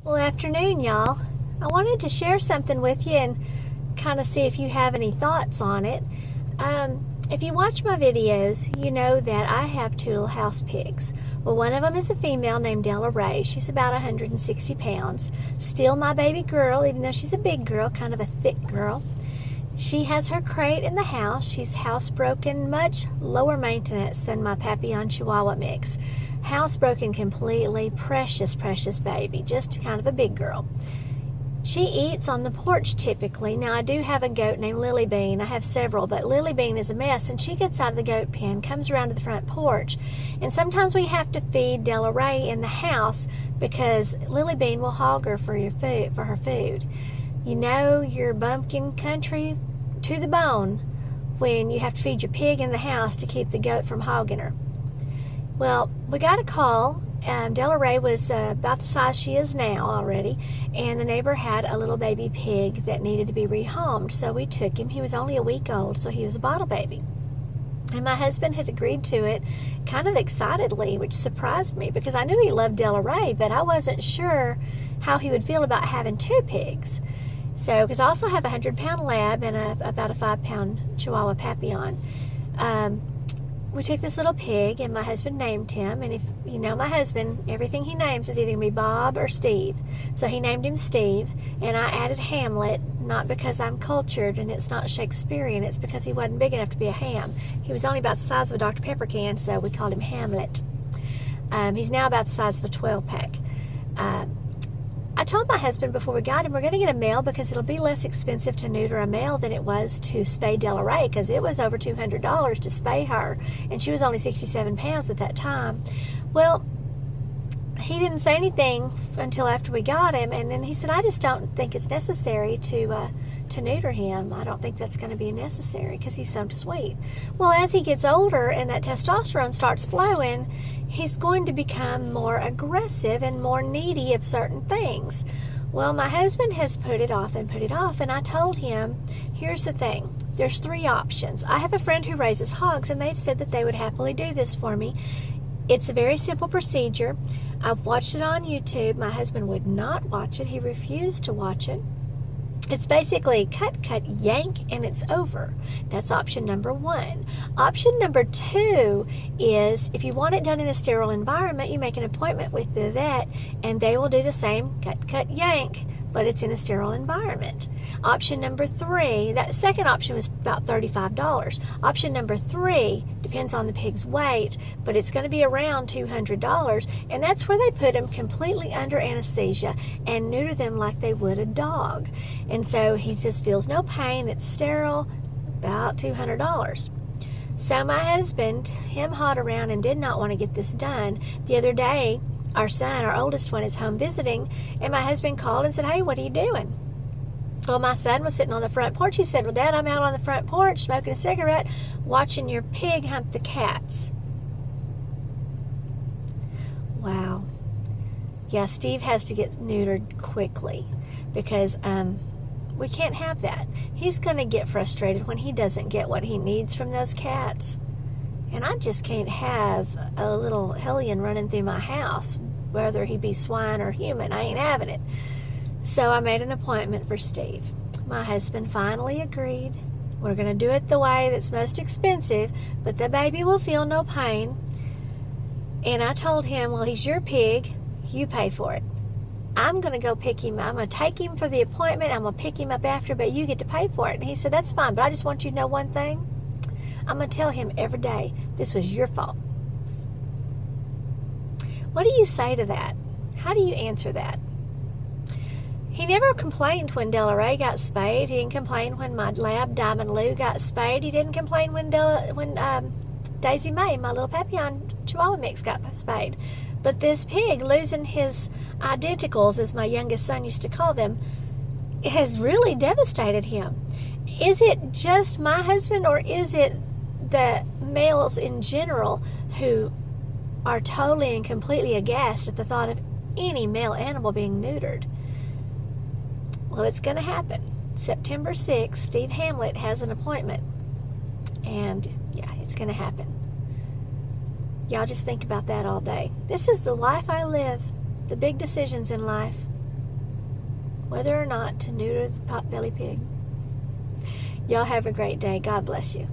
Well, afternoon, y'all. I wanted to share something with you and kind of see if you have any thoughts on it. If you watch my videos, you know that I have two little house pigs. Well, one of them is a female named Della Ray. She's about 160 pounds. Still my baby girl, even though she's a big girl, kind of a thick girl. She has her crate in the house. She's housebroken, much lower maintenance than my Papillon Chihuahua mix. Housebroken completely, precious, precious baby, just kind of a big girl. She eats on the porch typically. Now, I do have a goat named Lily Bean. I have several, but Lily Bean is a mess, and she gets out of the goat pen, comes around to the front porch, and sometimes we have to feed Della Ray in the house because Lily Bean will hog her for her food. You know your bumpkin country to the bone when you have to feed your pig in the house to keep the goat from hogging her. Well, we got a call. Della Ray was about the size she is now already, and the neighbor had a little baby pig that needed to be rehomed, so we took him. He was only a week old, so he was a bottle baby. And my husband had agreed to it kind of excitedly, which surprised me because I knew he loved Della Ray, but I wasn't sure how he would feel about having two pigs. So, because I also have a 100-pound lab and about a 5-pound Chihuahua Papillon. We took this little pig, and my husband named him. And if you know my husband, everything he names is either going to be Bob or Steve. So he named him Steve, and I added Hamlet, not because I'm cultured and it's not Shakespearean. It's because he wasn't big enough to be a ham. He was only about the size of a Dr. Pepper can, so we called him Hamlet. He's now about the size of a 12-pack. I told my husband before we got him, we're going to get a male because it'll be less expensive to neuter a male than it was to spay Della Ray, because it was over $200 to spay her, and she was only 67 pounds at that time. Well, he didn't say anything until after we got him, and then he said, I just don't think it's necessary to neuter him. I don't think that's going to be necessary because he's so sweet. Well, as he gets older and that testosterone starts flowing, he's going to become more aggressive and more needy of certain things. Well, my husband has put it off, and I told him, here's the thing. There's three options. I have a friend who raises hogs, and they've said that they would happily do this for me. It's a very simple procedure. I've watched it on YouTube. My husband would not watch it. He refused to watch it. It's basically cut, yank, and it's over. That's option number one. Option number two is if you want it done in a sterile environment, you make an appointment with the vet, and they will do the same cut, yank, but it's in a sterile environment. Option number three, that second option was about $35. Option number three depends on the pig's weight, but it's going to be around $200, and that's where they put them completely under anesthesia and neuter them like they would a dog. And so he just feels no pain. It's sterile, about $200. So my husband, him hot around and did not want to get this done. The other day, our son, our oldest one, is home visiting, and my husband called and said, hey, what are you doing? Well, my son was sitting on the front porch. He said, well, Dad, I'm out on the front porch smoking a cigarette, watching your pig hump the cats. Wow. Yeah, Steve has to get neutered quickly because we can't have that. He's going to get frustrated when he doesn't get what he needs from those cats. And I just can't have a little hellion running through my house, whether he be swine or human. I ain't having it. So I made an appointment for Steve. My husband finally agreed. We're going to do it the way that's most expensive, but the baby will feel no pain. And I told him, well, he's your pig. You pay for it. I'm going to go pick him. I'm going to take him for the appointment. I'm going to pick him up after, but you get to pay for it. And he said, that's fine, but I just want you to know one thing. I'm going to tell him every day, this was your fault. What do you say to that? How do you answer that? He never complained when Della Ray got spayed. He didn't complain when my lab, Diamond Lou, got spayed. He didn't complain when Daisy May, my little Papillon Chihuahua mix, got spayed. But this pig, losing his identicals, as my youngest son used to call them, has really devastated him. Is it just my husband, or is it the males in general who are totally and completely aghast at the thought of any male animal being neutered? Well, it's going to happen. September 6th, Steve Hamlet has an appointment. And, yeah, it's going to happen. Y'all just think about that all day. This is the life I live. The big decisions in life. whether or not to neuter the potbelly pig. Y'all have a great day. God bless you.